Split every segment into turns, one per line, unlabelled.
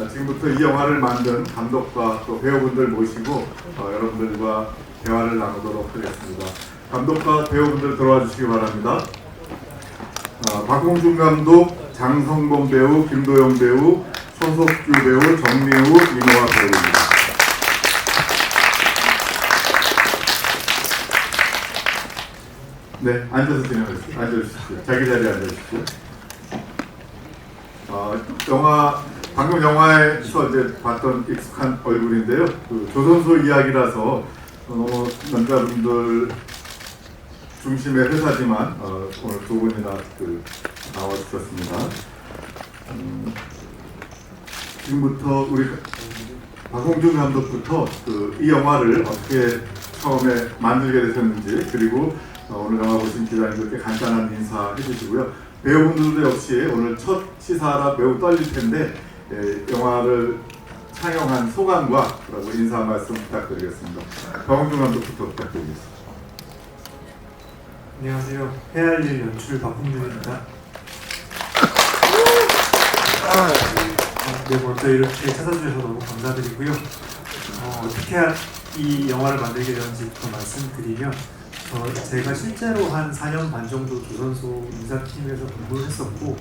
지금부터 이 영화를 만든 감독과 또 배우분들 모시고 여러분들과 대화를 나누도록 하겠습니다. 감독과 배우분들 들어와 주시기 바랍니다. 박홍준 감독, 장성범 배우, 김도영 배우, 손석규 배우, 정미우, 이노아 배우입니다. 네, 앉아서 진행하겠습니다. 앉아주십시오. 자기 자리에 앉아주십시오. 방금 영화에서 이제 봤던 익숙한 얼굴인데요. 그 조선소 이야기라서 너무 남자분들 중심의 회사지만 오늘 두 분이나 나와주셨습니다. 지금부터 우리 박홍준 감독부터 이 영화를 어떻게 처음에 만들게 되셨는지, 그리고 오늘 영화 보신 기자님들께 간단한 인사해 주시고요. 배우분들도 역시 오늘 첫 시사라 매우 떨릴 텐데 영화를 상영한 소감과 그리고 인사 말씀 부탁드리겠습니다. 박홍준 감독부터 부탁드리겠습니다.
안녕하세요. 해할일 연출 박홍준입니다. 네, 먼저 이렇게 찾아주셔서 너무 감사드리고요. 어떻게 이 영화를 만들게 되었는지부터 말씀드리면, 제가 실제로 한 4년 반 정도 조선소 인사팀에서 근무를 했었고,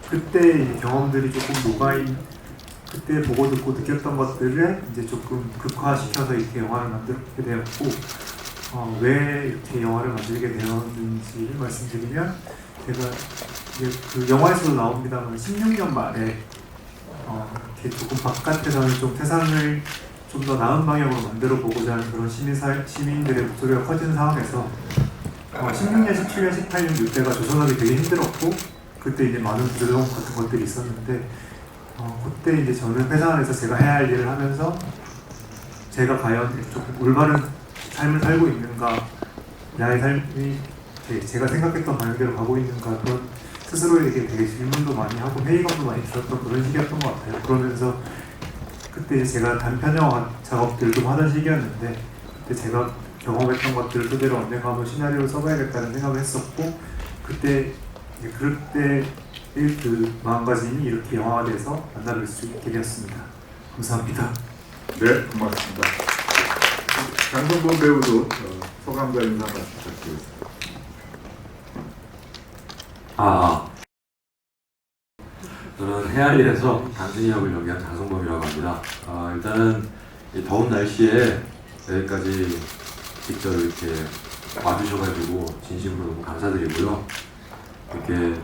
그때 경험들이 조금 녹아인, 그때 보고 듣고 느꼈던 것들을 이제 조금 극화시켜서 이렇게 영화를 만들게 되었고, 왜 이렇게 영화를 만들게 되었는지를 말씀드리면, 제가 이제 그 영화에서도 나옵니다만 16년 만에 이렇게 조금 바깥에서는 좀 세상을 좀 더 나은 방향으로 만들어 보고자 하는 그런 시민들의 목소리가 커지는 상황에서 16년, 17년, 18년 이때가 조선업이 되게 힘들었고, 그때 이제 많은 부조정 같은 것들이 있었는데, 그때 이제 저는 회사 안에서 제가 해야 할 일을 하면서 제가 과연 조금 올바른 삶을 살고 있는가, 나의 삶이 제가 생각했던 방향대로 가고 있는가, 그런 스스로에게 되게 질문도 많이 하고 회의감도 많이 들었던 그런 시기였던 것 같아요. 그러면서 그때 이제 제가 단편 영화 작업들 좀 하던 시기였는데, 그때 제가 경험했던 것들을 그대로 언젠가 한번 시나리오를 써봐야겠다는 생각을 했었고, 그때의 그 마음가짐이 이렇게 영화가 돼서 만나뵐 수 있게 되었습니다. 감사합니다.
네, 고맙습니다. 장성범 배우도 소감과 인사 말씀 부탁드리겠습니다.
저는 해알일에서 강진이 역을 연기한 장성범이라고 합니다. 일단은 이 더운 날씨에 여기까지 직접 이렇게 와주셔가지고 진심으로 너무 감사드리고요. 이렇게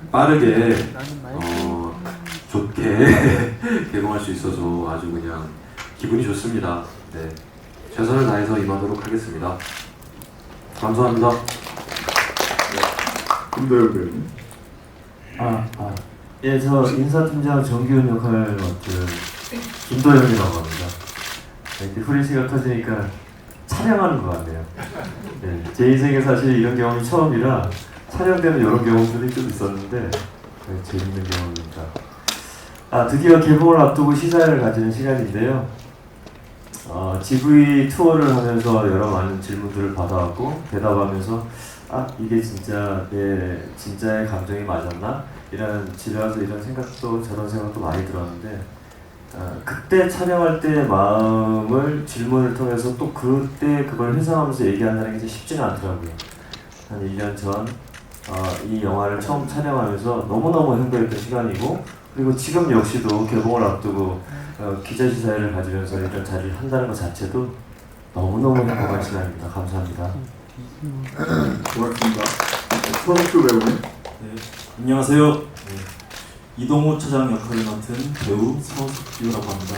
빠르게 좋게 개봉할 수 있어서 아주 그냥 기분이 좋습니다. 네, 최선을 다해서 임하도록 하겠습니다. 감사합니다.
김도영 배우님.
예, 저 인사팀장 정기훈 역할을 맡은 김도영이라고 합니다. 이렇게 후레쉬가 터지니까 촬영하는 것 같네요. 네, 제 인생에 사실 이런 경험이 처음이라 촬영 때는 이런 경험들이 좀 있었는데 네, 재밌는 경험입니다. 드디어 개봉을 앞두고 시사회를 가지는 시간인데요. GV 투어를 하면서 여러 많은 질문들을 받아왔고 대답하면서 이게 진짜 내 진짜의 감정이 맞았나? 집에 와서 이런 생각도 저런 생각도 많이 들었는데 그때 촬영할 때 마음을 질문을 통해서 또 그때 그걸 회상하면서 얘기한다는 게 쉽지가 않더라고요. 한 1년 전 이 영화를 처음 촬영하면서 너무너무 행복했던 시간이고, 그리고 지금 역시도 개봉을 앞두고 기자시사회를 가지면서 이런 자리를 한다는 것 자체도 너무너무 행복한 시간입니다. 감사합니다.
고맙습니다. 손석규 배우님.
네, 안녕하세요. 네, 이동호 차장 역할을 맡은 배우 서석규라고 합니다.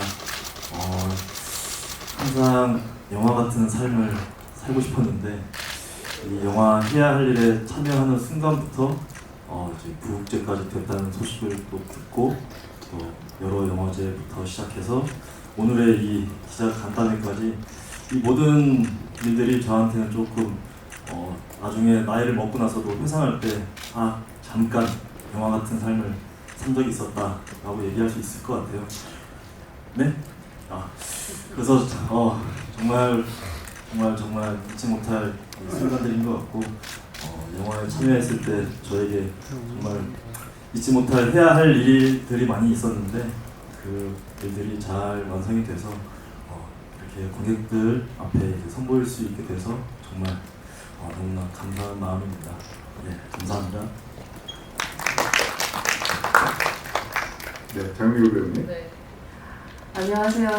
항상 영화 같은 삶을 살고 싶었는데 이 영화 해야 할 일에 참여하는 순간부터 이제 부국제까지 됐다는 소식을 또 듣고 또 여러 영화제부터 시작해서 오늘의 이 기자 간담회까지 이 모든 일들이 저한테는 조금 나중에 나이를 먹고 나서도 회상할 때 잠깐 영화 같은 삶을 산 적이 있었다라고 얘기할 수 있을 것 같아요. 네? 그래서 정말 잊지 못할 순간들인 것 같고 영화에 참여했을 때 저에게 정말 잊지 못할 해야 할 일들이 많이 있었는데 그 일들이 잘 완성이 돼서 이렇게 관객들 앞에 이제 선보일 수 있게 돼서 정말 너무나 감사한 마음입니다. 네, 감사합니다.
네, 장미우 배우님.
네. 안녕하세요.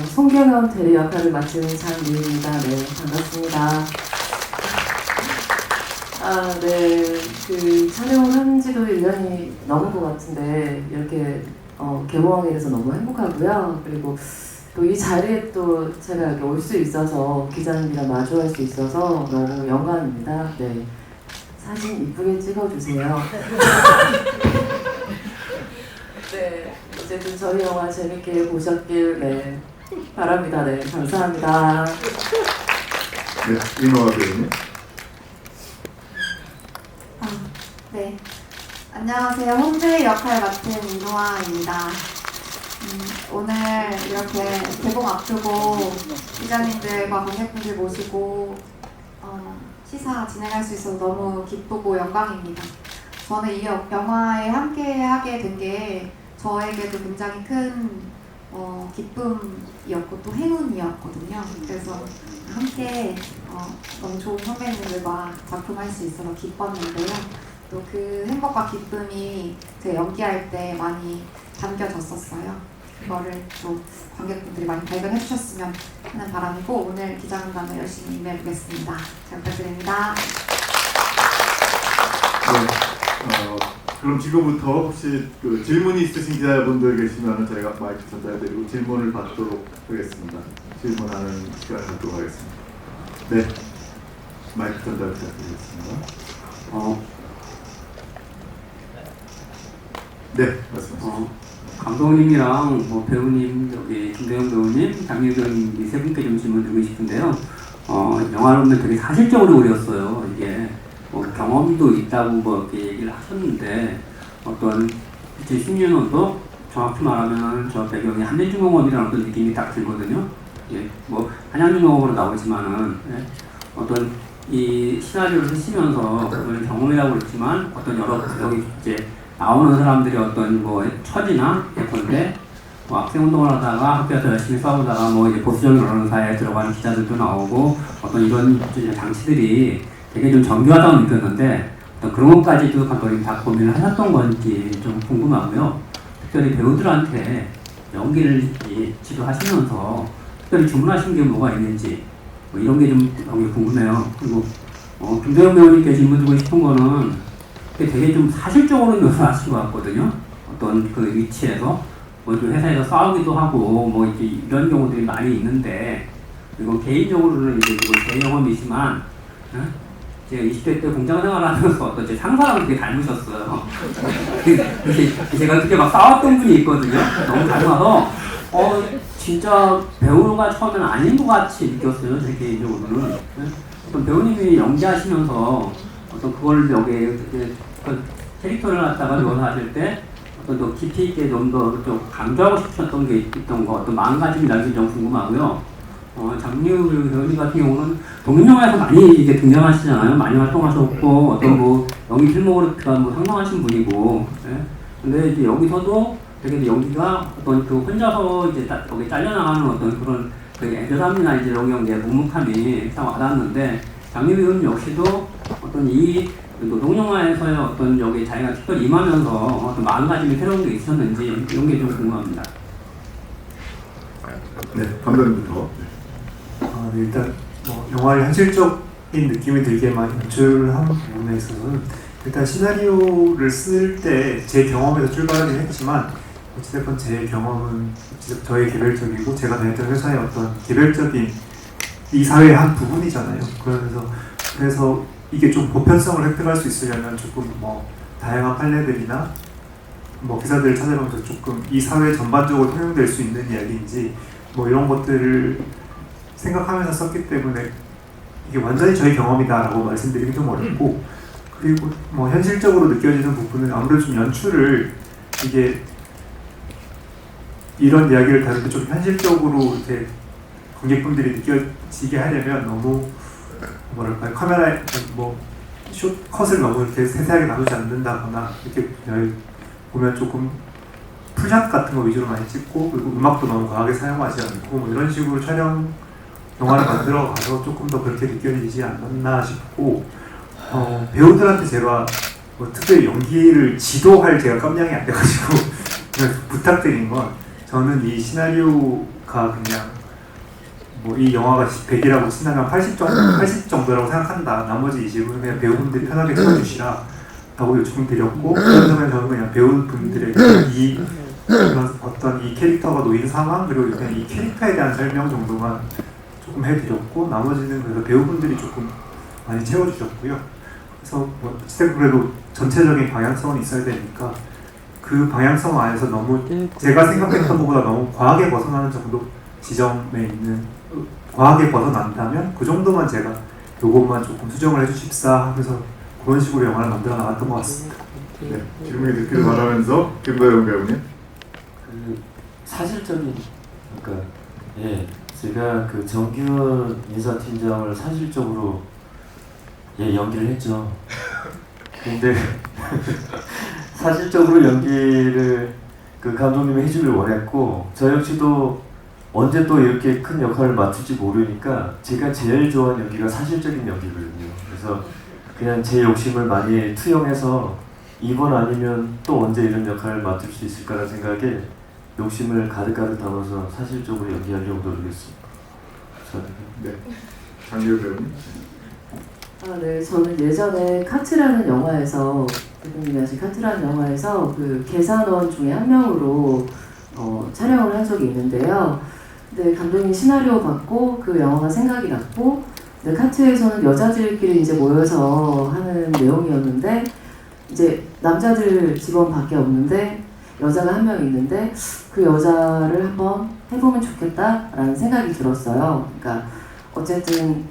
송경현 대리 역할을 맡은 장미입니다. 네, 반갑습니다. 네, 그 촬영을 한 지도 1년이 넘은 것 같은데 이렇게 개봉하게 돼서 너무 행복하고요. 그리고 또 이 자리에 또 제가 여기 올 수 있어서 기자님이랑 마주할 수 있어서 너무 영광입니다. 네, 사진 이쁘게 찍어주세요. 네, 어쨌든 저희 영화 재밌게 보셨길 네, 바랍니다. 네, 감사합니다.
네, 이노아 배우님.
네, 안녕하세요. 홍주의 역할 맡은 이노아입니다. 오늘 이렇게 개봉 앞두고 기자님들과 관객분들 모시고 시사 진행할 수 있어서 너무 기쁘고 영광입니다. 저는 이 영화에 함께하게 된 게 저에게도 굉장히 큰 기쁨이었고 또 행운이었거든요. 그래서 함께 너무 좋은 선배님들과 작품할 수 있어서 기뻤는데요. 또 그 행복과 기쁨이 제 연기할 때 많이 담겨졌었어요. 그거를 또 관객분들이 많이 발견해 주셨으면 하는 바람이고 오늘 기자간담회 열심히 임해보겠습니다. 잘 부탁드립니다.
네, 그럼 지금부터 혹시 그 질문이 있으신 기자분들 계시면 저희가 마이크 전달해드리고 질문을 받도록 하겠습니다. 질문하는 시간을 갖도록 하겠습니다. 네, 마이크 전달 부탁드리겠습니다. 네, 말씀하십시오.
감독님이랑 뭐 배우님, 여기 김대영 배우님, 장미우 배우님 이 세 분께 좀 질문 드리고 싶은데요. 영화를 보면 되게 사실적으로 그렸어요. 이게 뭐 경험도 있다고 뭐 이렇게 얘기를 하셨는데 어떤 2010년도 정확히 말하면 저 배경이 한민중공업이라는 어떤 느낌이 딱 들거든요. 예, 뭐 한양중공업으로 나오지만은 어떤 이 시나리오를 쓰시면서 물론 경험이라고 그랬지만 어떤 여러 여기 이제 나오는 사람들이 어떤 뭐 처지나 예컨대 뭐 학생운동을 하다가 학교에서 열심히 싸우다가 뭐 이제 보수적인 언론사에 들어가는 기자들도 나오고 어떤 이런 장치들이 되게 좀 정교하다고 느꼈는데 어떤 그런 것까지도 감독님 다 고민을 하셨던 건지 좀 궁금하고요. 특별히 배우들한테 연기를 지도하시면서 특별히 주문하신 게 뭐가 있는지 뭐 이런 게 좀 궁금해요. 그리고 김대영 배우님께 질문 드리고 싶은 거는 되게 좀 사실적으로 묘사하신 것 같거든요. 어떤 그 위치에서 뭐 좀 회사에서 싸우기도 하고 뭐 이제 이런 경우들이 많이 있는데 그리고 개인적으로는 이제 제 경험이지만 제가 20대 때 공장 생활하면서 어떤 제 상사랑 되게 닮으셨어요. 그래서 제가 그때 막 싸웠던 분이 있거든요. 너무 닮아서 진짜 배우가 처음에는 아닌 것 같이 느꼈어요. 제 개인적으로는. 어떤 배우님이 연기하시면서 어떤 그걸 여기 캐릭터를 갖다가 묘사하실 때 어떤 더 깊이 있게 좀 더 강조하고 싶으셨던 게 있던 거 어떤 마음가짐이 나중에 좀 궁금하고요. 장미우 배우님 같은 경우는 독립영화에서 많이 이게 등장하시잖아요. 많이 활동하셨고 어떤 뭐 연기 필모그래피가 뭐 상당하신 분이고. 예? 근데 이제 여기서도 되게 연기가 어떤 그 혼자서 이제 거기 잘려나가는 어떤 그런 그 애절함이나 이제 여기 이제 묵묵함이 딱 와닿았는데 장미우 배우님 역시도 어떤 이 노동영화에서의 어떤 여기 자기가 특별히 임하면서 어떤 마음가짐이 새로운 게 있었는지 이런 게 좀 궁금합니다.
네, 감독님부터.
네, 일단 영화의 현실적인 느낌이 들게만 연출한 부분에 있어서는 일단 시나리오를 쓸 때 제 경험에서 출발하긴 했지만 어찌됐건 제 경험은 저의 개별적이고 제가 다녔던 회사의 어떤 개별적인 이 사회의 한 부분이잖아요. 그래서 이게 좀 보편성을 획득할 수 있으려면 조금 다양한 판례들이나 기사들을 찾아보면서 조금 이 사회 전반적으로 통용될 수 있는 이야기인지 이런 것들을 생각하면서 썼기 때문에 이게 완전히 저희 경험이다라고 말씀드리기 좀 어렵고 그리고 현실적으로 느껴지는 부분은 아무래도 좀 연출을 이게 이런 이야기를 다룰 때 좀 현실적으로 이제 관객분들이 느껴지게 하려면 너무 카메라에 컷을 너무 이렇게 세세하게 나누지 않는다거나 이렇게 보면 조금 풀샷 같은 거 위주로 많이 찍고 그리고 음악도 너무 과하게 사용하지 않고 뭐 이런 식으로 촬영 영화를 만들어 가서 조금 더 그렇게 느껴지지 않았나 싶고 배우들한테 제가 뭐 특별히 연기를 지도할 제가 깜냥이 안 돼가지고 그냥 부탁드린 건 저는 이 시나리오가 그냥 뭐 이 영화가 100이라고 친다면 80 정도라고 생각한다. 나머지 20은 그냥 배우분들이 편하게 찍어주시라 라고 요청드렸고 그런 점에 저는 그냥 배우분들에게 이 어떤 이 캐릭터가 놓인 상황 그리고 그냥 이 캐릭터에 대한 설명 정도만 조금 해드렸고 나머지는 그래서 배우분들이 조금 많이 채워주셨고요. 그래서 뭐 어쨌든 그래도 전체적인 방향성은 있어야 되니까 그 방향성 안에서 너무 제가 생각했던 것보다 너무 과하게 벗어나는 정도 지점에 있는 과하게 벗어난다면 그 정도만 제가 요것만 조금 수정을 해주십사 하면서 그런 식으로 영화를 만들어 나갔던 것 같습니다.
네, 질문이 듣기를 바라면서 김도영 배우님.
그 사실적인 그러니까 제가 그 정규현 인사팀장을 사실적으로 연기를 했죠. 근데 사실적으로 연기를 그 감독님이 해주길 원했고 저 역시도 언제 또 이렇게 큰 역할을 맡을지 모르니까 제가 제일 좋아하는 연기가 사실적인 연기거든요. 그래서 그냥 제 욕심을 많이 투영해서 이번 아니면 또 언제 이런 역할을 맡을 수 있을까라는 생각에 욕심을 가득가득 담아서 사실적으로 연기하려고 노력했습니다.
네, 장기호 배우님.
네, 저는 예전에 카트라는 영화에서 대표님이 하신 카트라는 영화에서 그 계산원 중에 한 명으로 촬영을 한 적이 있는데요. 근데 감독님 시나리오 받고 그 영화가 생각이 났고 근데 카트에서는 여자들끼리 이제 모여서 하는 내용이었는데 이제 남자들 직원밖에 없는데 여자가 한 명 있는데 그 여자를 한번 해보면 좋겠다라는 생각이 들었어요. 그러니까 어쨌든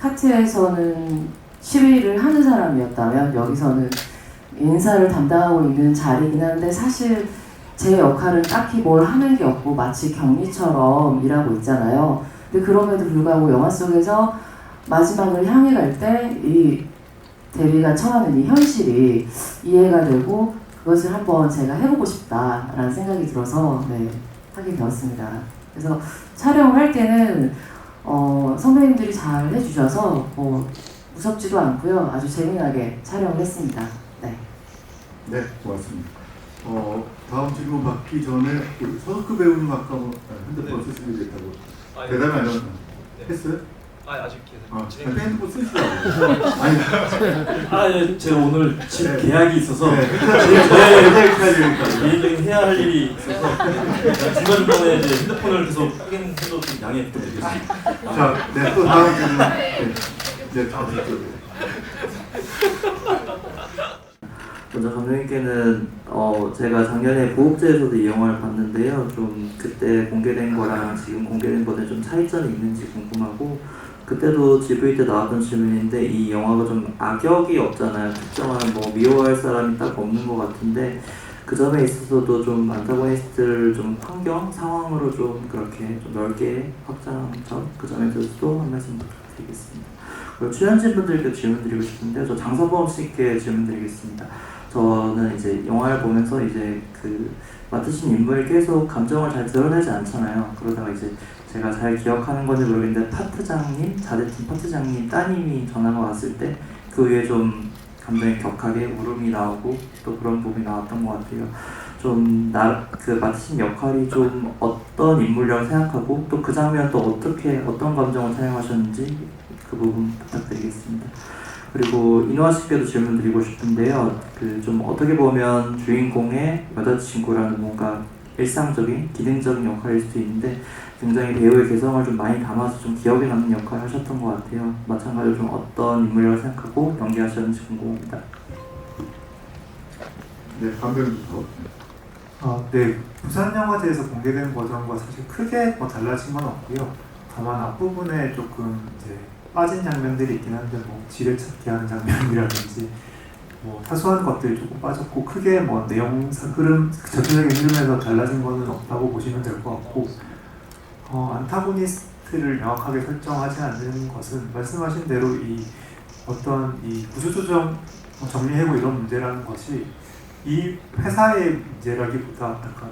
카트에서는 시위를 하는 사람이었다면 여기서는 인사를 담당하고 있는 자리이긴 한데 사실 제 역할은 딱히 뭘 하는 게 없고 마치 격리처럼 일하고 있잖아요. 근데 그럼에도 불구하고 영화 속에서 마지막을 향해 갈 때 이 대리가 처하는 이 현실이 이해가 되고 그것을 한번 제가 해보고 싶다라는 생각이 들어서 하게 되었습니다. 그래서 촬영을 할 때는 선배님들이 잘 해주셔서 무섭지도 않고요. 아주 재미나게 촬영을 했습니다.
네, 고맙습니다. 다음 질문 받기 전에 우리 서석구 배우님 아까 뭐 핸드폰 쓰시면 됐다고 대답이 안 했어요?
아직 계속
핸드폰 쓰시라고. 아니,
제가 오늘 집 계약이 있어서 개인적인 해야 할 일이 있어서 중간중간에 이제 핸드폰을 계속 확인해서 좀 양해 부탁드리겠습니다.
자, 네, 또 다음 질문. 네, 다음 질문.
먼저 감독님께는 제가 작년에 부옥제에서도 이 영화를 봤는데요. 좀 그때 공개된 거랑 지금 공개된 거는 좀 차이점이 있는지 궁금하고 그때도 GV 때 나왔던 질문인데 이 영화가 좀 악역이 없잖아요. 특정한 뭐 미워할 사람이 딱 없는 것 같은데 그 점에 있어서도 좀 안타고니스트를 좀 환경, 상황으로 좀 그렇게 좀 넓게 확장한 점, 그 점에 대해서도 한 말씀 부탁드리겠습니다. 그리고 출연진분들께 질문 드리고 싶은데요. 저 장서범 씨께 질문 드리겠습니다. 저는 이제 영화를 보면서 이제 그 맡으신 인물이 계속 감정을 잘 드러내지 않잖아요. 그러다가 이제 제가 잘 기억하는 건지 모르겠는데 파트장님, 자대팀 파트장님 따님이 전화가 왔을 때 그 위에 좀 감정이 격하게 울음이 나오고 또 그런 부분이 나왔던 것 같아요. 좀 그 맡으신 역할이 좀 어떤 인물이라고 생각하고 또 그 장면 또 어떤 감정을 사용하셨는지 그 부분 부탁드리겠습니다. 그리고 인화 씨께도 질문 드리고 싶은데요. 그 좀 어떻게 보면 주인공의 여자친구라는 뭔가 일상적인 기능적인 역할일 수도 있는데 굉장히 배우의 개성을 좀 많이 담아서 좀 기억에 남는 역할을 하셨던 것 같아요. 마찬가지로 좀 어떤 인물이라고 생각하고 연기하셨는지 궁금합니다.
네, 감독님부터.
네, 부산영화제에서 공개된 버전과 사실 크게 뭐 달라진 건 없고요. 다만 앞부분에 조금 이제 빠진 장면들이 있긴 한데 뭐 지뢰찾기 하는 장면이라든지 뭐 사소한 것들이 조금 빠졌고 크게 뭐 내용 흐름, 전체적인 흐름에서 달라진 거는 없다고 보시면 될 것 같고 안타고니스트를 명확하게 설정하지 않는 것은 말씀하신 대로 이 어떤 이 구조조정 정리해고 이런 문제라는 것이 이 회사의 문제라기보다 약간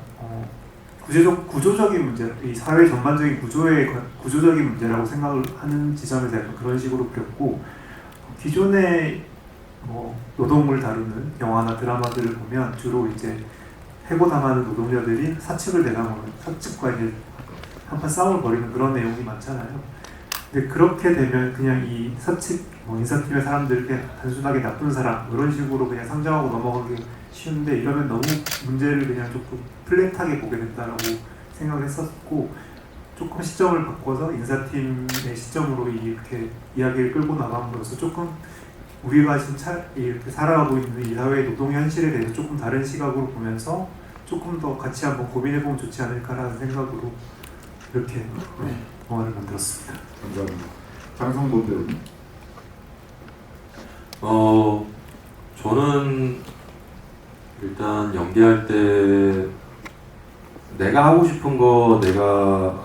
구조적인 문제, 이 사회 전반적인 구조적인 문제라고 생각을 하는 지점에서 약간 그런 식으로 그렸고, 기존의 노동을 다루는 영화나 드라마들을 보면 주로 이제 해고당하는 노동자들이 사측을 대상으로 사측과 이제 한판 싸움을 벌이는 그런 내용이 많잖아요. 근데 그렇게 되면 그냥 이 사측 인사팀의 사람들께 단순하게 나쁜 사람 이런 식으로 그냥 상정하고 넘어가기 쉬운데, 이러면 너무 문제를 그냥 조금 플랫하게 보게 된다라고 생각을 했었고, 조금 시점을 바꿔서 인사팀의 시점으로 이렇게 이야기를 끌고 나감으로써 조금 우리가 지금 이렇게 살아가고 있는 이 사회의 노동 현실에 대해서 조금 다른 시각으로 보면서 조금 더 같이 한번 고민해보면 좋지 않을까라는 생각으로 이렇게 영화를 만들었습니다.
감사합니다. 장성보 배우님.
저는 일단 연기할 때 내가 하고 싶은 거 내가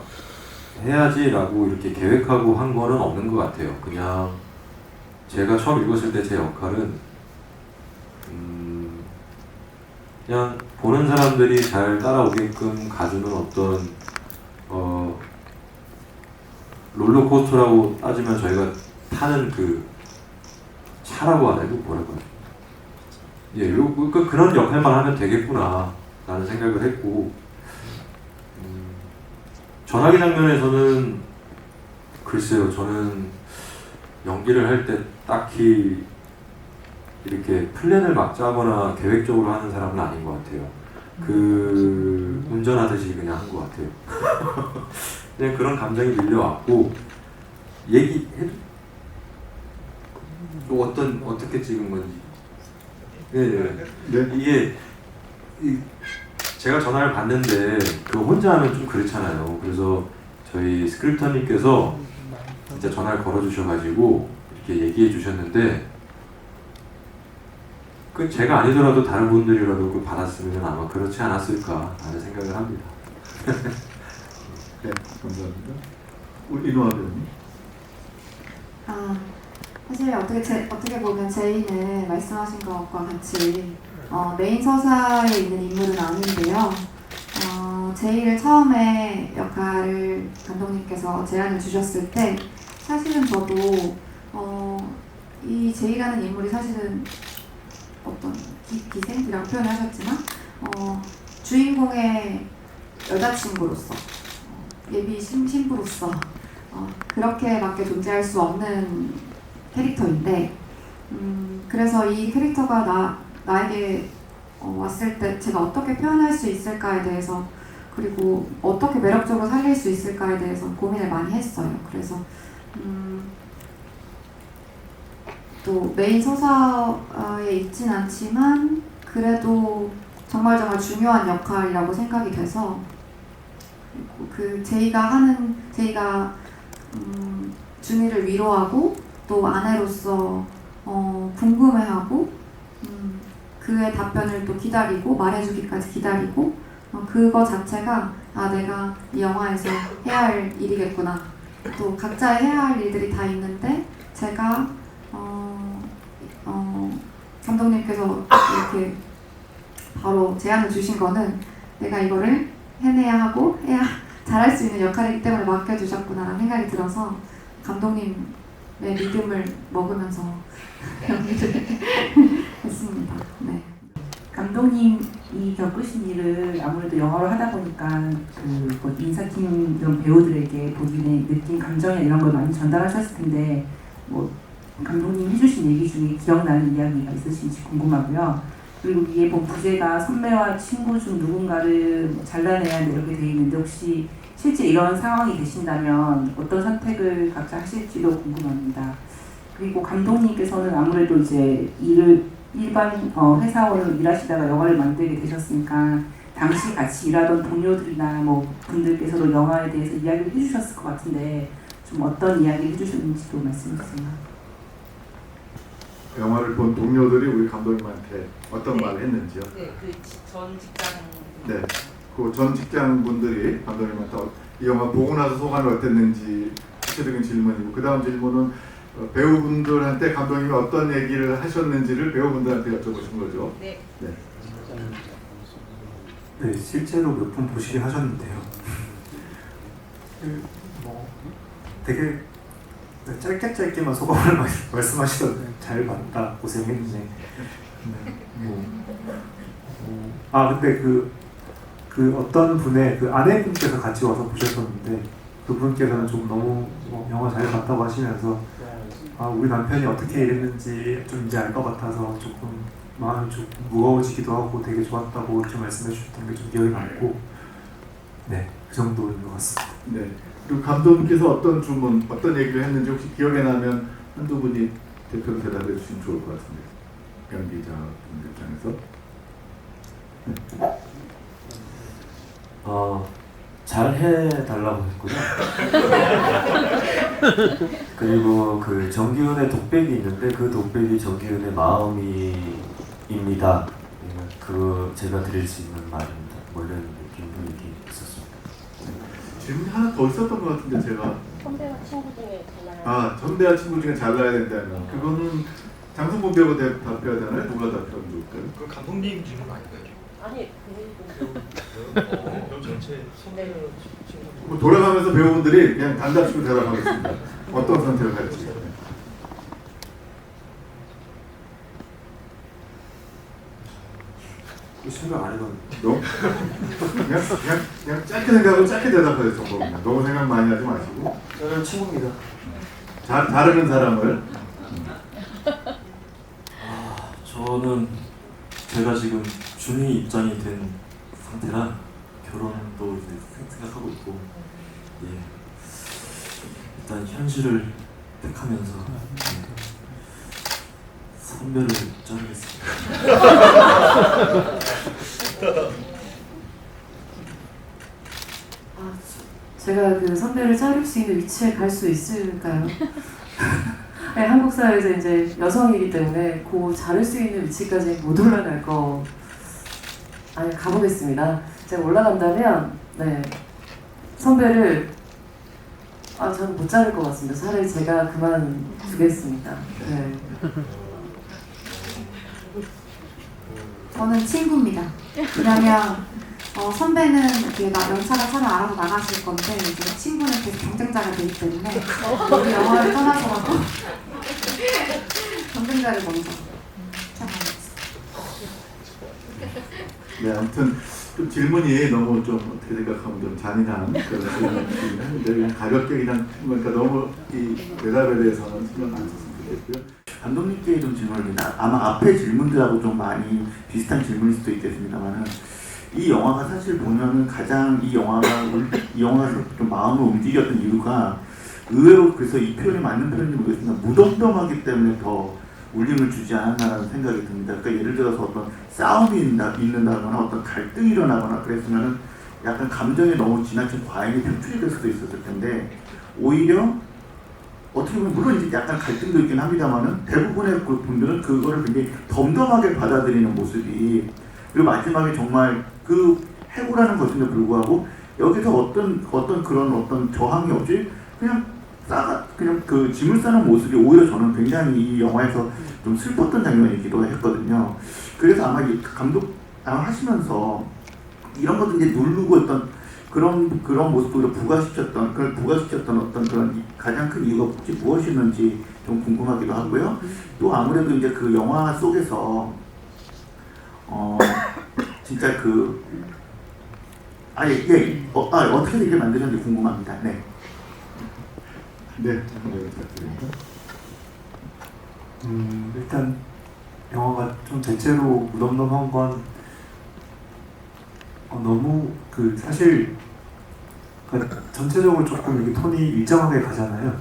해야지라고 이렇게 계획하고 한 거는 없는 것 같아요. 그냥 제가 처음 읽었을 때 제 역할은 그냥 보는 사람들이 잘 따라오게끔 가주는 어떤 롤러코스터라고 따지면 저희가 타는 그 차라고 하나요? 뭐라고 하죠? 예, 그런 역할만 하면 되겠구나 라는 생각을 했고, 전화기 장면에서는 글쎄요, 저는 연기를 할 때 딱히 이렇게 플랜을 막 짜거나 계획적으로 하는 사람은 아닌 것 같아요. 운전하듯이 그냥 한 것 같아요. 그냥 그런 감정이 밀려왔고, 얘기해도 어떻게 찍은 건지. 네. 이게 제가 전화를 받는데 그거 혼자 하면 좀 그렇잖아요. 그래서 저희 스크립터님께서 진짜 전화를 걸어주셔가지고 이렇게 얘기해 주셨는데, 그 제가 아니더라도 다른 분들이라도 그 받았으면 아마 그렇지 않았을까 하는 생각을 합니다.
네, 감사합니다. 우리 이노아 배우님.
사실 어떻게 보면 제이는 말씀하신 것과 같이 메인 서사에 있는 인물은 아닌데요. 제이를 처음에 역할을 감독님께서 제안을 주셨을 때 사실은 저도 이 제이라는 인물이 사실은 어떤 기생이라고 표현을 하셨지만 주인공의 여자친구로서 예비 신부로서 그렇게밖에 존재할 수 없는 캐릭터인데, 그래서 이 캐릭터가 나에게 왔을 때 제가 어떻게 표현할 수 있을까에 대해서, 그리고 어떻게 매력적으로 살릴 수 있을까에 대해서 고민을 많이 했어요. 그래서 또 메인 서사에 있진 않지만 그래도 정말 중요한 역할이라고 생각이 돼서, 그 제이가 준이를 위로하고 또 아내로서 궁금해하고 그의 답변을 또 기다리고 말해주기까지 기다리고, 그거 자체가 내가 이 영화에서 해야 할 일이겠구나. 또 각자의 해야 할 일들이 다 있는데 제가 감독님께서 이렇게 바로 제안을 주신 거는 내가 이거를 해내야 하고 해야 잘할 수 있는 역할이기 때문에 맡겨주셨구나라는 생각이 들어서 감독님의 믿음을 먹으면서 연기를 했습니다. 네.
감독님이 겪으신 일을 아무래도 영화로 하다 보니까 그 인사팀 이런 배우들에게 본인의 느낀 감정이나 이런 걸 많이 전달하셨을 텐데, 뭐 감독님 해주신 얘기 중에 기억나는 이야기가 있으신지 궁금하고요. 그리고 위에 본 부제가 선배와 친구 중 누군가를 잘라내야 한다 이렇게 돼 있는데, 혹시 실제 이런 상황이 되신다면 어떤 선택을 각자 하실지도 궁금합니다. 그리고 감독님께서는 아무래도 이제 일반 회사원으로 일하시다가 영화를 만들게 되셨으니까 당시 같이 일하던 동료들이나 뭐 분들께서도 영화에 대해서 이야기를 해주셨을 것 같은데, 좀 어떤 이야기를 해주셨는지도 말씀해 주세요.
영화를 본 동료들이 우리 감독님한테 어떤 말을 했는지요?
네, 그 전 직장.
네, 그 전 직장분들이 감독님한테 이 영화 보고 나서 소감이 어땠는지 구체적인 질문이고, 그 다음 질문은 배우분들한테 감독님이 어떤 얘기를 하셨는지를 배우분들한테 여쭤보신 거죠.
네.
네.
네, 실제로 몇 분 보시긴 하셨는데요. 뭐 되게 짧게만 소감을 말씀하시던데 잘 봤다, 고생했네. 근데 그 어떤 분의 그 아내분께서 같이 와서 보셨었는데 그분께서는 좀 너무 영화 잘 봤다고 하시면서 우리 남편이 어떻게 이랬는지 좀 이제 알 것 같아서 조금 마음이 좀 무거워지기도 하고 되게 좋았다고 이렇게 말씀해 주셨던 게 좀 기억이 남고, 네, 그 정도인 것 같습니다.
네. 그리고 감독님께서 어떤 주문, 어떤 얘기를 했는지 혹시 기억에 나면 한두 분이 대표로 대답해 주시면 좋을 것 같습니다. 연기자분 입장에서.
잘 해달라고 했고요. 그리고 그 정기훈의 독백이 있는데 그 독백이 정기훈의 마음입니다. 그 제가 드릴 수 있는 말입니다. 원래는 느낌도 이렇게 있었습니다.
질문이 하나 더 있었던 것 같은데 제가.
선배와 친구 중에 잘나요?
선배와 친구 중에 잘나야 된다면 그거는 장승범 배우가 답해야 되나요? 누가 답하면 좋을까요?
그 감독님 질문 아닌가요?
아니
배우 전체 선배 친구.
돌아가면서 배우분들이 그냥 단답식으로 대답하겠습니다. 어떤 선택을 할지.
생각 안 해봤는데.
그냥 짧게 생각하고 짧게 대답하세요. 정보입니다. 너무 생각 많이 하지 마시고.
저는 친구입니다.
다르는 사람을.
저는 제가 지금 준이 입장이 된 상태라 결혼도 이제 생각하고 있고, 일단 현실을 택하면서 선배를 자르겠습니다.
제가 그 선배를 자를 수 있는 위치에 갈 수 있을까요? 네, 한국 사회에서 이제 여성이기 때문에 그 자를 수 있는 위치까지 못 올라갈 거. 아니, 가보겠습니다. 제가 올라간다면, 네, 선배를 저는 못 자를 것 같습니다. 차라리 제가 그만두겠습니다. 네.
저는 친구입니다. 왜냐면 선배는 이렇게 연차가 차를 알아서 나가실 건데 이제 친구는 계속 경쟁자가 되기 때문에 우리 영화를 떠나서라도 경쟁자를 먼저 찾아가겠습니다.
네, 아무튼 좀 질문이 너무 좀 어떻게 생각하면 좀 잔인한 그런 질문이긴 한데 그냥 가볍게 그냥 그러니까 너무 이 대답에 대해서는 신경 안 썼으면 좋겠고요.
감독님께 좀 질문을 드립니다. 아마 앞에 질문들하고 좀 많이 비슷한 질문일 수도 있겠습니다만은 이 영화가 사실 보면은 가장 이 영화가 좀 마음을 움직였던 이유가 의외로 그래서 이 표현이 맞는 표현인지 모르겠습니다. 무덤덤하기 때문에 더 울림을 주지 않았나라는 생각이 듭니다. 그러니까 예를 들어서 어떤 싸움이 있는다거나 어떤 갈등이 일어나거나 그랬으면은 약간 감정이 너무 지나친 과잉이 표출이 될 수도 있었을 텐데 오히려 어떻게 보면 물론 이제 약간 갈등도 있긴 합니다만은 대부분의 분들은 그거를 굉장히 덤덤하게 받아들이는 모습이 그리고 마지막에 정말 그 해고라는 것인데 불구하고 여기서 어떤 그런 저항이 없이 그냥 그 짐을 싸는 모습이 오히려 저는 굉장히 이 영화에서 좀 슬펐던 장면이기도 했거든요. 그래서 아마 이 감독 하시면서 이런 것들 이제 누르고 어떤 그런 모습으로 부각시켰던 어떤 그런 가장 큰 이유가 혹시 무엇이었는지 좀 궁금하기도 하고요. 또 아무래도 이제 그 영화 속에서 진짜 어떻게 이렇게 만드셨는지 궁금합니다. 네.
네.
일단 영화가 좀 대체로 무덤덤한 건 너무 사실 전체적으로 조금 이렇게 톤이 일정하게 가잖아요.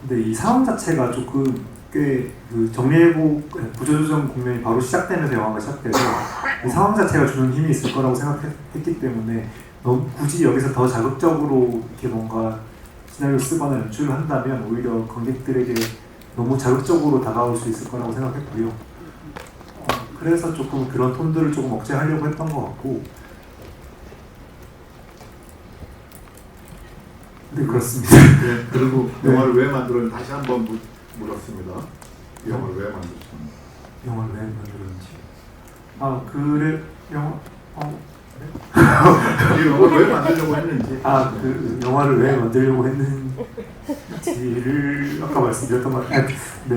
근데 이 상황 자체가 조금 꽤 정리해보 구조조정 국면이 바로 시작되면서 영화가 시작돼서 이 상황 자체가 주는 힘이 있을 거라고 생각했기 때문에 너무 굳이 여기서 더 자극적으로 이렇게 뭔가 시나리오 쓰거나 연출을 한다면 오히려 관객들에게 너무 자극적으로 다가올 수 있을 거라고 생각했고요. 그래서 조금 그런 톤들을 조금 억제하려고 했던 것 같고, 네, 그렇습니다.
네, 그리고 영화를 왜 만들었는지 다시 한번 물었습니다. 이 영화를 왜 만드셨나요?
영화를 왜 만들었는지. 아 그래 영화
이 영화를 왜 만들려고 했는지.
아 그 영화를 왜 만들려고 했는지를 아까 말씀드렸던 것 같아요. 네,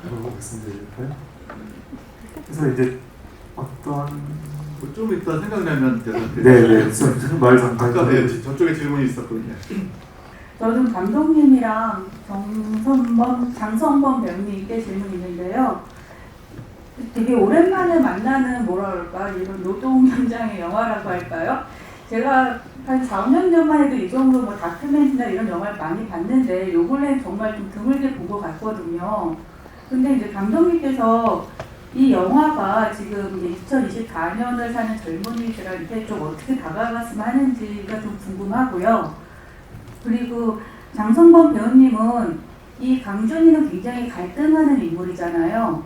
뭐라고 말씀드릴까요? 그래서 이제 어떤
좀 이따 생각나면 대답해.
네네 말 잠깐.
아까 네, 저쪽에 질문이 있었거든요.
저는 감독님이랑 장성범 배우님께 질문이 있는데요. 되게 오랜만에 만나는 뭐라 그럴까 이런 노동 현장의 영화라고 할까요? 제가 한 4, 5년 전만 해도 이 정도 뭐 다큐멘터리나 이런 영화를 많이 봤는데 요 근래는 정말 좀 드물게 본 것 같거든요. 근데 이제 감독님께서 이 영화가 지금 이제 2024년을 사는 젊은이들한테 좀 어떻게 다가갔으면 하는지가 좀 궁금하고요. 그리고 장성범 배우님은 이 강준이는 굉장히 갈등하는 인물이잖아요.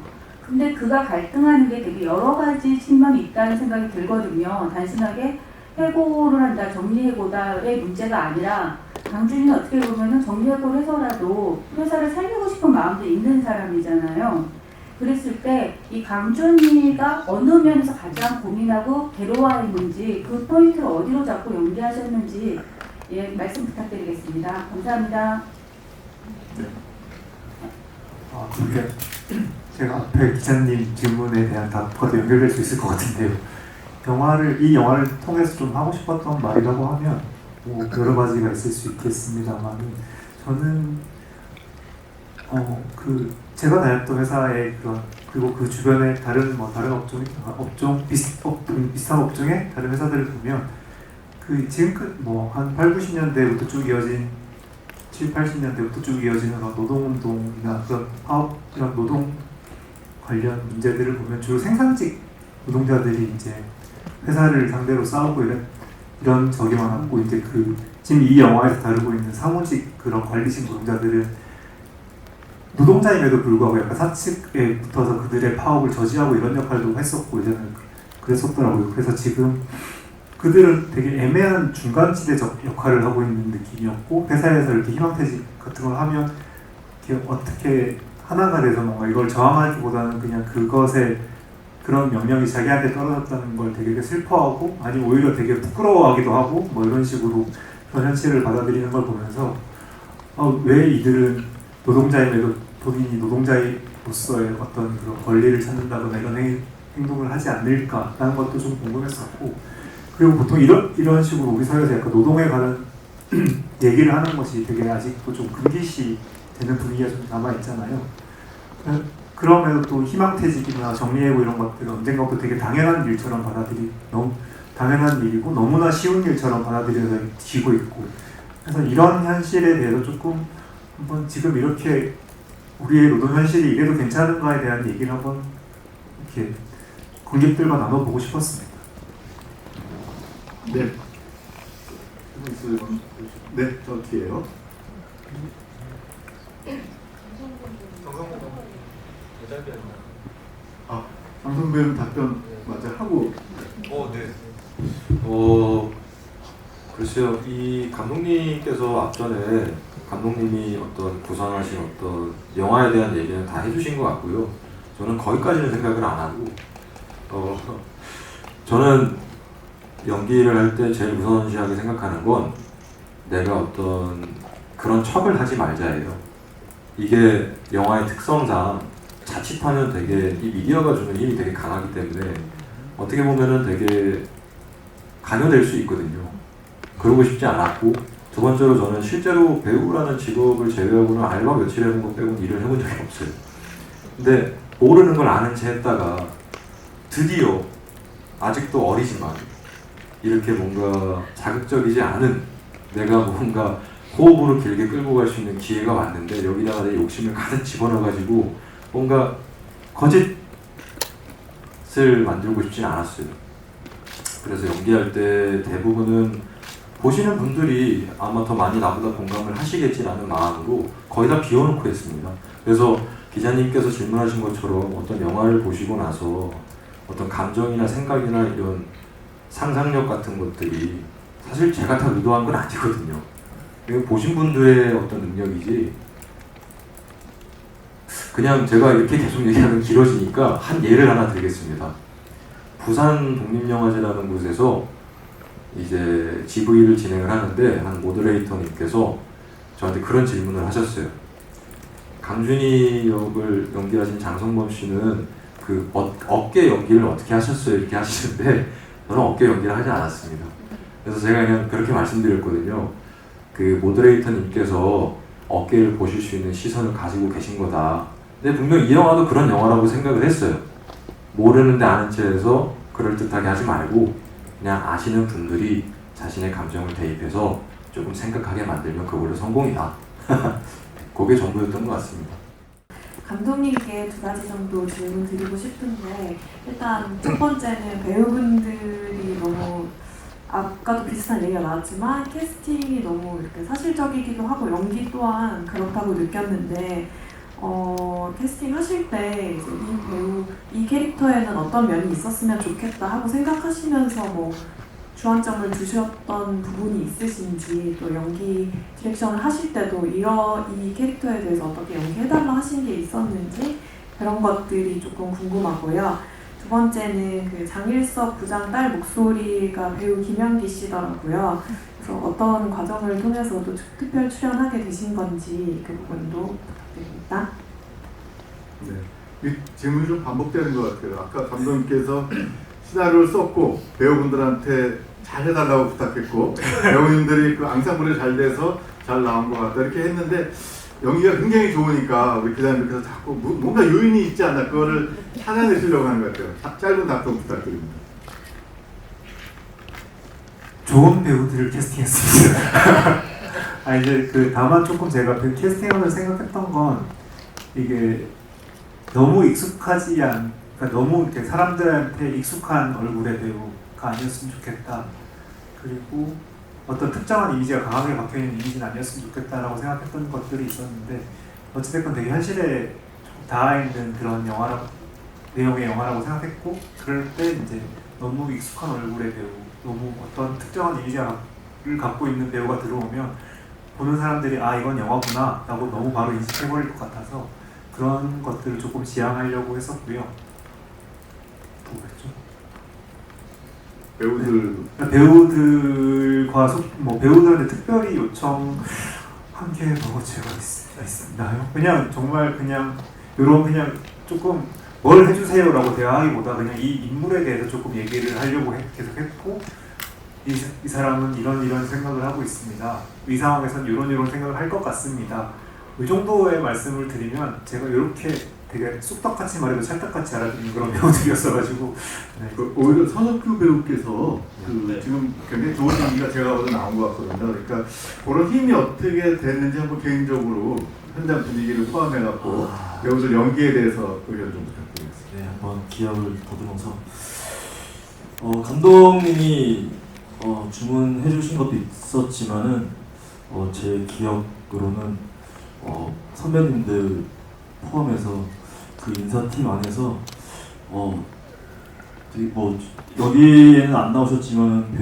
근데 그가 갈등하는 게 되게 여러 가지 측면이 있다는 생각이 들거든요. 단순하게 해고를 한다, 정리해고다의 문제가 아니라 강준이는 어떻게 보면 정리해고를 해서라도 회사를 살리고 싶은 마음도 있는 사람이잖아요. 그랬을 때 이 강준이가 어느 면에서 가장 고민하고 괴로워했는지 그 포인트를 어디로 잡고 연기하셨는지 예, 말씀 부탁드리겠습니다. 감사합니다.
그게 제가 앞에 기자님 질문에 대한 답과도 연결될 수 있을 것 같은데요. 이 영화를 통해서 좀 하고 싶었던 말이라고 하면 뭐 여러 가지가 있을 수 있겠습니다만 저는 제가 다녔던 회사의 그리고 그 주변의 다른 비슷한 업종의 다른 회사들을 보면 지금까지 한 8, 90년대부터 쭉 이어진 7, 80년대부터 쭉 이어지는 노동운동이나 그런 파업 이런 노동 관련 문제들을 보면 주로 생산직 노동자들이 이제 회사를 상대로 싸우고 이런 적이 많았고 이제 지금 이 영화에서 다루고 있는 사무직 그런 관리직 노동자들은 노동자임에도 불구하고 약간 사측에 붙어서 그들의 파업을 저지하고 이런 역할도 했었고 이제는 그랬었더라고요. 그래서 지금 그들은 되게 애매한 중간지대적 역할을 하고 있는 느낌이었고 회사에서 이렇게 희망퇴직 같은 걸 하면 이렇게 어떻게 하나가 돼서 뭔가 이걸 저항하기보다는 그냥 그것에 그런 명령이 자기한테 떨어졌다는 걸 되게 슬퍼하고 아니면 오히려 되게 부끄러워하기도 하고 뭐 이런 식으로 그런 현실을 받아들이는 걸 보면서 왜 이들은 노동자임에도 본인이 노동자로서의 어떤 그런 권리를 찾는다거나 이런 행동을 하지 않을까라는 것도 좀 궁금했었고 그리고 보통 이런 식으로 우리 사회에서 약간 노동에 관한 얘기를 하는 것이 되게 아직도 좀 금기시 되는 분위기가 좀 남아있잖아요. 그럼에도 또 희망퇴직이나 정리해고 이런 것들은 언젠가부터 되게 당연한 일처럼 너무 당연한 일이고 너무나 쉬운 일처럼 받아들여지고 있고 그래서 이런 현실에 대해서 조금 한번 지금 이렇게 우리의 노동 현실이 이래도 괜찮은가에 대한 얘기를 한번 이렇게 관객들과 나눠보고 싶었습니다.
네. 네, 저 뒤에요. 장성 배우님 답변 맞아 하고.
네. 글쎄요, 이 감독님께서 앞전에 감독님이 어떤 구상하신 어떤 영화에 대한 얘기는 다 해주신 것 같고요. 저는 거기까지는 생각을 안 하고, 저는 연기를 할 때 제일 우선시하게 생각하는 건 내가 어떤 그런 척을 하지 말자예요. 이게 영화의 특성상 자칫하면 되게 이 미디어가 주는 힘이 되게 강하기 때문에 어떻게 보면은 되게 강요될 수 있거든요. 그러고 싶지 않았고 두 번째로 저는 실제로 배우라는 직업을 제외하고는 알바 며칠 해본 것 빼고는 일을 해본 적이 없어요. 근데 모르는 걸 아는 채 했다가 드디어 아직도 어리지만 이렇게 뭔가 자극적이지 않은 내가 뭔가 호흡으로 길게 끌고 갈 수 있는 기회가 왔는데 여기다가 내 욕심을 가득 집어넣어가지고 뭔가 거짓을 만들고 싶진 않았어요. 그래서 연기할 때 대부분은 보시는 분들이 아마 더 많이 나보다 공감을 하시겠지라는 마음으로 거의 다 비워놓고 했습니다. 그래서 기자님께서 질문하신 것처럼 어떤 영화를 보시고 나서 어떤 감정이나 생각이나 이런 상상력 같은 것들이 사실 제가 다 의도한 건 아니거든요. 이거 보신 분들의 어떤 능력이지 그냥 제가 이렇게 계속 얘기하면 길어지니까 한 예를 하나 드리겠습니다. 부산 독립영화제라는 곳에서 이제 GV를 진행을 하는데 한 모더레이터님께서 저한테 그런 질문을 하셨어요. 강준희 역을 연기하신 장성범 씨는 그 어깨 연기를 어떻게 하셨어요? 이렇게 하시는데 저는 어깨 연기를 하지 않았습니다. 그래서 제가 그냥 그렇게 말씀드렸거든요. 그 모더레이터님께서 어깨를 보실 수 있는 시선을 가지고 계신 거다. 근데 분명 이 영화도 그런 영화라고 생각을 했어요. 모르는데 아는 체해서 그럴듯하게 하지 말고 그냥 아시는 분들이 자신의 감정을 대입해서 조금 생각하게 만들면 그걸로 성공이다. 그게 전부였던 것 같습니다.
감독님께 두 가지 정도 질문 드리고 싶은데, 일단 첫 번째는 배우분들이 너무 아까도 비슷한 얘기가 나왔지만 캐스팅이 너무 이렇게 사실적이기도 하고 연기 또한 그렇다고 느꼈는데, 캐스팅 하실 때 이제 이 배우, 이 캐릭터에는 어떤 면이 있었으면 좋겠다 하고 생각하시면서 뭐 주안점을 두셨던 부분이 있으신지, 또 연기 디렉션을 하실 때도 이 캐릭터에 대해서 어떻게 연기해달라 하신 게 있었는지 그런 것들이 조금 궁금하고요. 두 번째는 그 장일석 부장 딸 목소리가 배우 김연기 씨더라고요. 그래서 어떤 과정을 통해서도 특별 출연하게 되신 건지 그 부분도 부탁드립니다.
네, 이 질문이 좀 반복되는 것 같아요. 아까 감독님께서 시나리오를 썼고 배우분들한테 잘 해달라고 부탁했고 배우님들이 그 앙상블이 잘 돼서 잘 나온 것 같다 이렇게 했는데, 연기가 굉장히 좋으니까 우리 기자님께서 자꾸 뭔가 요인이 있지 않나 그거를 찾아내시려고 하는 것 같아요. 짧은 답변 부탁드립니다.
좋은 배우들을 캐스팅했습니다. 이제 그 다만 조금 제가 그 캐스팅하면서 생각했던 건 이게 너무 익숙하지 않, 그러니까 너무 이렇게 사람들한테 익숙한 얼굴의 배우가 아니었으면 좋겠다. 그리고 어떤 특정한 이미지가 강하게 박혀있는 이미지는 아니었으면 좋겠다라고 생각했던 것들이 있었는데, 어찌됐건 되게 현실에 닿아있는 그런 내용의 영화라고 생각했고, 그럴 때 이제 너무 익숙한 얼굴의 배우, 너무 어떤 특정한 이미지를 갖고 있는 배우가 들어오면 보는 사람들이 아 이건 영화구나 라고 너무 바로 인식해버릴 것 같아서 그런 것들을 조금 지양하려고 했었고요. 배우들과 배우들한테 특별히 요청한 게 뭐가 제가 있나요? 그냥 정말 그냥 이런 그냥 조금 뭘 해주세요라고 대화하기보다 그냥 이 인물에 대해서 조금 얘기를 하려고 계속 했고, 이 사람은 이런 생각을 하고 있습니다. 이 상황에서는 이런 생각을 할 것 같습니다. 이 정도의 말씀을 드리면 제가 이렇게 되게 쑥떡같이 말해도 찰떡같이 알아듣는 그런 배우들이었어가지고
오히려 선석규 배우께서 지금 굉장히 좋은 얘기가 제가 보다 나온 것 같거든요. 그러니까 그런 힘이 어떻게 됐는지 한번 개인적으로 현장 분위기를 포함해갖고 배우들 연기에 대해서 의견 좀 부탁드리겠습니다.
네, 한번 기억을 더듬어서 감독님이 주문해 주신 것도 있었지만은 제 기억으로는 선배님들 포함해서 그 인사팀 안에서 여기에는 안 나오셨지만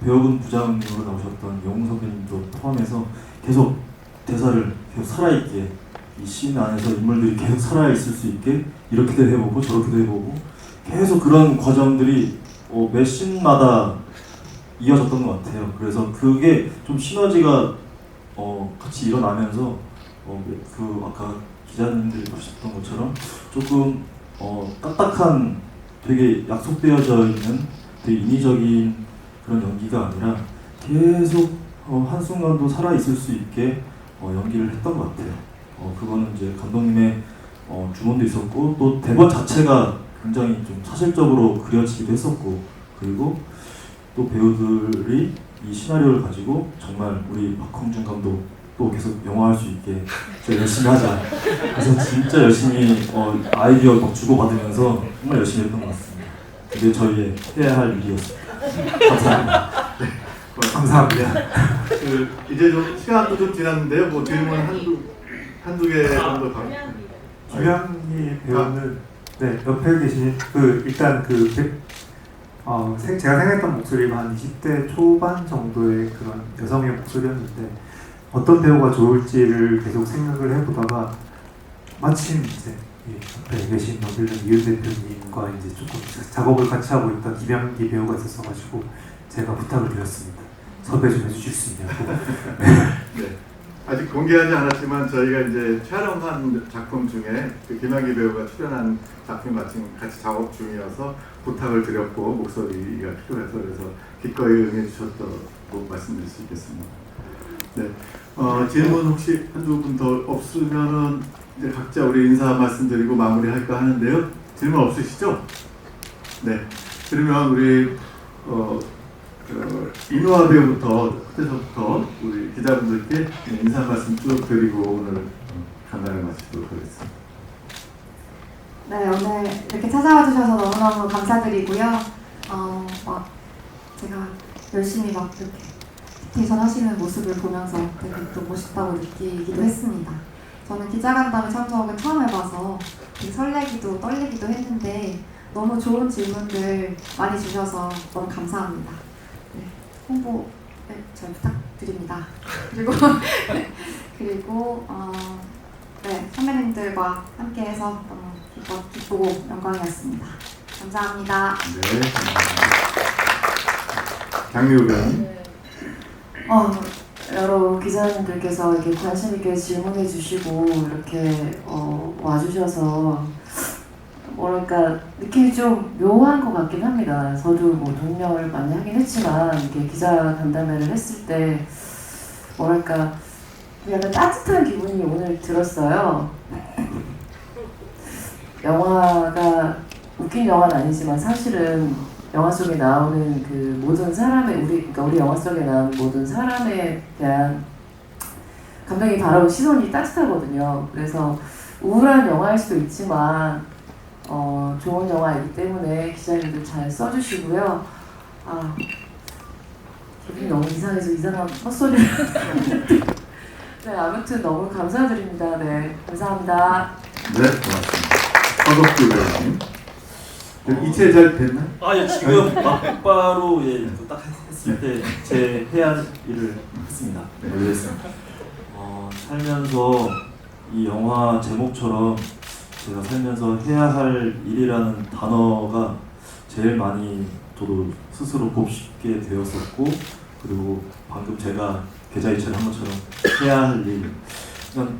배우분 부장님으로 나오셨던 영웅 선배님도 포함해서 계속 대사를 계속 살아있게, 이 씬 안에서 인물들이 계속 살아있을 수 있게 이렇게도 해보고 저렇게도 해보고 계속 그런 과정들이 매 씬마다 이어졌던 것 같아요. 그래서 그게 좀 시너지가 같이 일어나면서 그 아까 기자님들이 보셨던 것처럼 조금 딱딱한 되게 약속되어져 있는 되게 인위적인 그런 연기가 아니라 계속 한순간도 살아있을 수 있게 연기를 했던 것 같아요. 그거는 이제 감독님의 주문도 있었고, 또 대본 자체가 굉장히 좀 사실적으로 그려지기도 했었고, 그리고 또 배우들이 이 시나리오를 가지고 정말 우리 박홍준 감독 또 계속 영화할 수 있게 진짜 열심히 하자. 그래서 진짜 열심히 아이디어 막 주고받으면서 정말 열심히 했던 것 같습니다. 그게 저희의 해야 할 일이었습니다. 감사합니다.
네,
감사합니다.
이제 좀 시간도 좀 지났는데요. 뭐 질문 한두 개 정도 더.
주현미 배우는 옆에 계신 일단 제가 생각했던 목소리가 한 20대 초반 정도의 그런 여성의 목소리였는데, 어떤 배우가 좋을지를 계속 생각을 해보다가 마침 이제 이 앞에 계신 노빌런 이윤 대표님과 이제 조금 작업을 같이 하고 있던 김양기 배우가 있었어가지고 제가 부탁을 드렸습니다. 섭외 좀 해주실 수 있냐고.
네. 아직 공개하지 않았지만 저희가 이제 촬영한 작품 중에 그 김학의 배우가 출연한 작품 같이 작업 중이어서 부탁을 드렸고 목소리가 필요해서 그래서 기꺼이 응해 주셨다고 말씀드릴 수 있겠습니다. 네. 질문 혹시 한두 분 더 없으면은 이제 각자 우리 인사 말씀드리고 마무리할까 하는데요. 질문 없으시죠? 네. 그러면 우리 이노아 배우부터 그때서부터 우리 기자분들께 인사 말씀 쭉 드리고 오늘 간단히 마치도록 하겠습니다.
네, 오늘 이렇게 찾아와 주셔서 너무너무 감사드리고요. 제가 열심히 막 이렇게 디테이션 하시는 모습을 보면서 되게 또 멋있다고 느끼기도 했습니다. 저는 기자간담회 참석은 처음 해봐서 되게 설레기도 떨리기도 했는데 너무 좋은 질문들 많이 주셔서 너무 감사합니다. 네, 홍보 잘 부탁드립니다. 그리고 네, 선배님들과 함께해서 너무 기쁘고 영광이었습니다. 감사합니다.
네, 장미우 배우님.
여러 기자님들께서 이렇게 관심 있게 질문해 주시고 이렇게 와주셔서 뭐랄까 느낌이 좀 묘한 것 같긴 합니다. 저도 뭐 동력을 많이 하긴 했지만 이렇게 기자 간담회를 했을 때 뭐랄까 약간 따뜻한 기분이 오늘 들었어요. 영화가 웃긴 영화는 아니지만 사실은 영화 속에 나오는 그 모든 사람의 우리 영화 속에 나오는 모든 사람에 대한 감독이 바라본 시선이 따뜻하거든요. 그래서 우울한 영화일 수도 있지만 좋은 영화이기 때문에 기자님들 잘 써주시고요. 기분이 너무 이상해서 이상한 헛소리를 네, 아무튼 너무 감사드립니다. 네, 감사합니다.
네, 고맙습니다. 서덕규 배우님. 이체 잘 됐나요?
예, 지금 막바로 딱 했을 때 제 해야 할 일을 했습니다.
네.
살면서 이 영화 제목처럼 제가 살면서 해야 할 일이라는 단어가 제일 많이 저도 스스로 곱씹게 되었었고, 그리고 방금 제가 계좌이체를 한 것처럼 해야 할 일, 그냥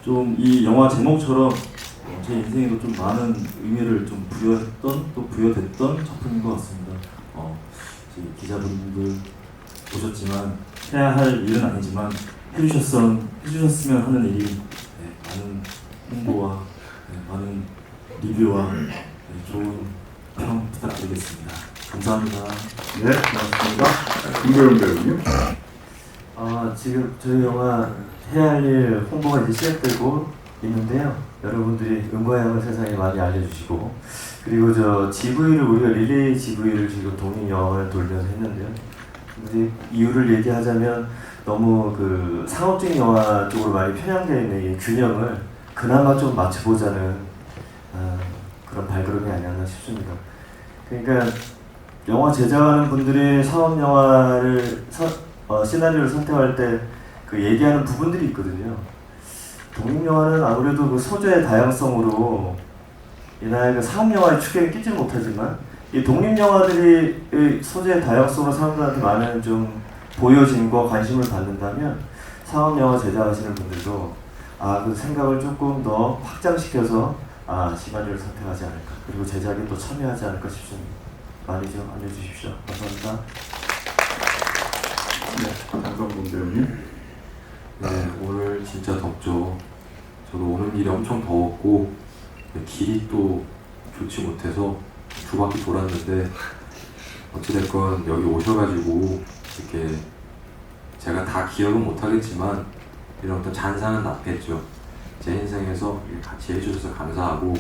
좀 이 영화 제목처럼 제 인생에도 좀 많은 의미를 좀 부여했던 또 부여됐던 작품인 것 같습니다. 기자분들 보셨지만 해야 할 일은 아니지만 해주셨으면 하는 일이 많은 홍보와 많은 리뷰와 좋은 평 부탁드리겠습니다. 감사합니다.
네, 고맙습니다. 김도영 배우님.
지금 저희 영화 해야 할 일 홍보가 이제 시작되고 있는데요. 여러분들이 응과양을 세상에 많이 알려주시고, 그리고 저 GV를 우리가 릴레이 GV를 지금 독립영화관을 돌면서 했는데요. 근데 이유를 얘기하자면 너무 그 상업적인 영화 쪽으로 많이 편향되어 있는 이 균형을 그나마 좀 맞춰보자는 그런 발걸음이 아니었나 싶습니다. 그러니까 영화 제작하는 분들이 사업 영화를 시나리오를 선택할 때 그 얘기하는 부분들이 있거든요. 독립영화는 아무래도 그 소재의 다양성으로 이나의 그 상업영화의 축에는 끼지 못하지만 이 독립영화들이 소재의 다양성으로 사람들한테 많은 좀 보여짐과 관심을 받는다면 상업영화 제작하시는 분들도 그 생각을 조금 더 확장시켜서 시나리오를 선택하지 않을까, 그리고 제작에 또 참여하지 않을까 싶습니다. 많이 좀 알려주십시오. 감사합니다.
네, 장성봉 배우님.
네, 오늘 진짜 덥죠. 저도 오는 길이 엄청 더웠고 길이 또 좋지 못해서 두 바퀴 돌았는데 어찌됐건 여기 오셔가지고 이렇게 제가 다 기억은 못하겠지만 이런 어떤 잔상은 남겠죠. 제 인생에서 같이 해주셔서 감사하고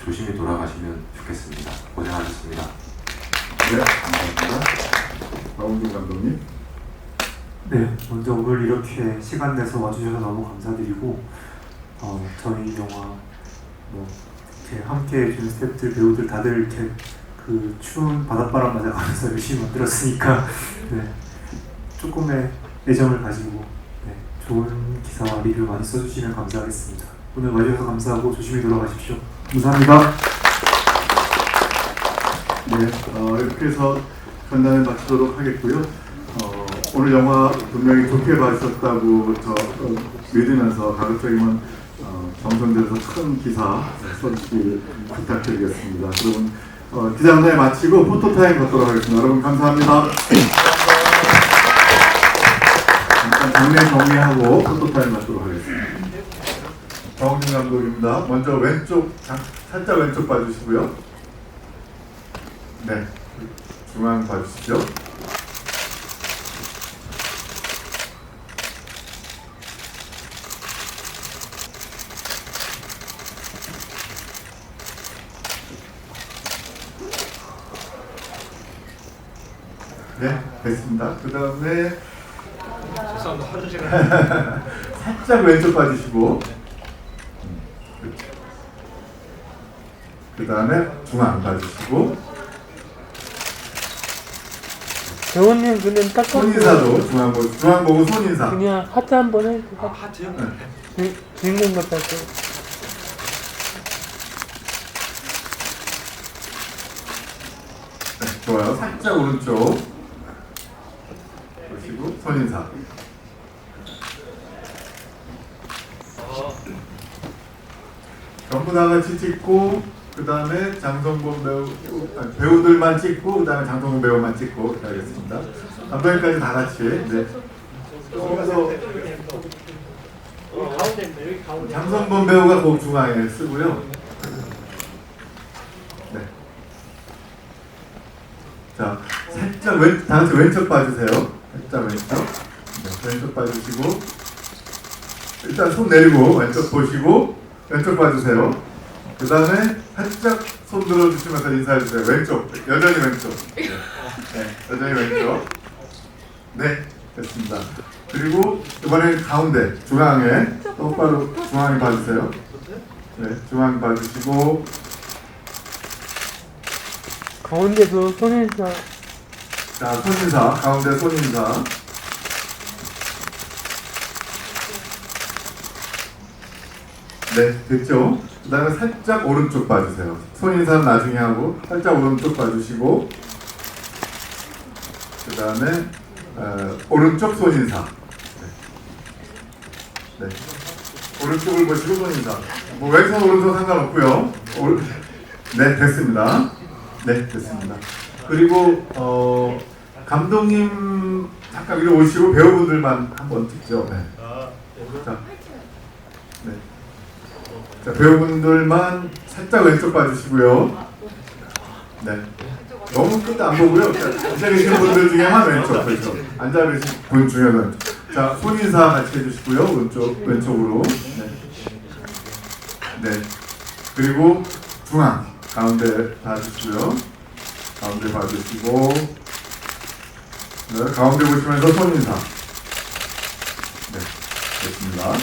조심히 돌아가시면 좋겠습니다. 고생하셨습니다.
네, 감사합니다. 박원준 감독님.
네, 먼저 오늘 이렇게 시간 내서 와주셔서 너무 감사드리고, 저희 영화 이렇게 함께 해주는 스태프들, 배우들 다들 이렇게 그 추운 바닷바람 맞아가면서 열심히 만들었으니까 조금의 애정을 가지고 좋은 기사와 리뷰 많이 써주시면 감사하겠습니다. 오늘 와주셔서 감사하고 조심히 돌아가십시오. 감사합니다.
네, 이렇게 해서 간단히 마치도록 하겠고요. 오늘 영화 분명히 좋게 봐주셨다고 믿으면서 가급적이면 정선대에서 큰 기사 써주시길 부탁드리겠습니다. 그러면 기자회견 마치고 포토타임 갖도록 하겠습니다. 여러분 감사합니다. 잠깐 장례 정리하고 포토타임 갖도록 하겠습니다. 정진 감독입니다. 먼저 왼쪽, 살짝 왼쪽 봐주시고요. 네, 중앙 봐주시죠. 네, 됐습니다. 그 다음에
죄송합니다. 하루 시간
살짝 왼쪽 봐주시고, 그 다음에 중앙 봐주시고,
배우님 그냥 딱
손인사도 중앙 보고 손인사.
그냥 하트 한번 해주세요.
하트요?
주인공 같아서.
네, 좋아요. 살짝 오른쪽 보시고 손인사. 전부 다 같이 찍고 그 다음에 장성범 배우들만 찍고 그 다음에 장성범 배우만 찍고 하겠습니다. 감독님까지 다 같이. 네. 그래서
가운데입니다. 여기 가운데.
장성범 배우가 그 중앙에 쓰고요. 네. 자, 살짝 다 같이 왼쪽 봐주세요. 살짝 왼쪽. 네, 왼쪽 봐주시고 일단 손 내리고 왼쪽 보시고 왼쪽 봐주세요. 그 다음에 살짝 손 들어주시면서 인사해주세요. 왼쪽, 여전히 왼쪽. 네, 여전히 왼쪽. 네, 됐습니다. 그리고 이번에 가운데, 중앙에 똑바로 중앙에 봐주세요. 네, 중앙 봐주시고
가운데도 손인사.
자, 손인사, 가운데 손인사. 네, 됐죠? 그 다음에 살짝 오른쪽 봐주세요. 손인사는 나중에 하고 살짝 오른쪽 봐주시고 그 다음에 오른쪽 손인사. 네. 네. 오른쪽을 보시고 손인사. 뭐 왼손 오른손 상관없고요. 네, 됐습니다. 네, 됐습니다. 그리고 감독님 잠깐 이리 오시고 배우분들만 한번 찍죠. 네. 자, 네. 자, 배우분들만 살짝 왼쪽 봐주시고요. 네. 너무 끝에 안 보고요. 앉아 계시는 분들 중에만 왼쪽, 그렇죠. 앉아 계신 분 중에는. 자, 손인사 같이 해주시고요. 왼쪽으로. 네. 네. 그리고 중앙, 가운데 봐주시고요. 가운데 봐주시고. 네, 가운데 보시면서 손인사. 네. 됐습니다.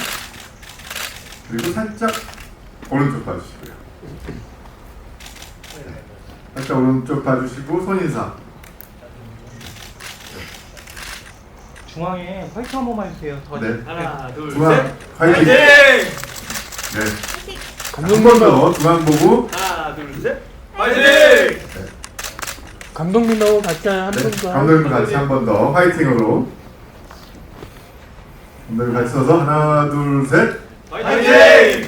그리고 살짝 오른쪽 봐주시고요. 네. 살짝 오른쪽 봐주시고 손인사.
중앙에 화이트 한 번만 해주세요. 더
네.
하나, 둘,
중앙
셋.
화이팅!
네.
한 번 더 중앙 보고
하나, 둘, 셋. 화이팅!
네.
감독님하고 같이 한 번 더.
감독님 같이 한 번 더 화이팅으로. 감독님 같이 서서 하나 둘 셋.
화이팅!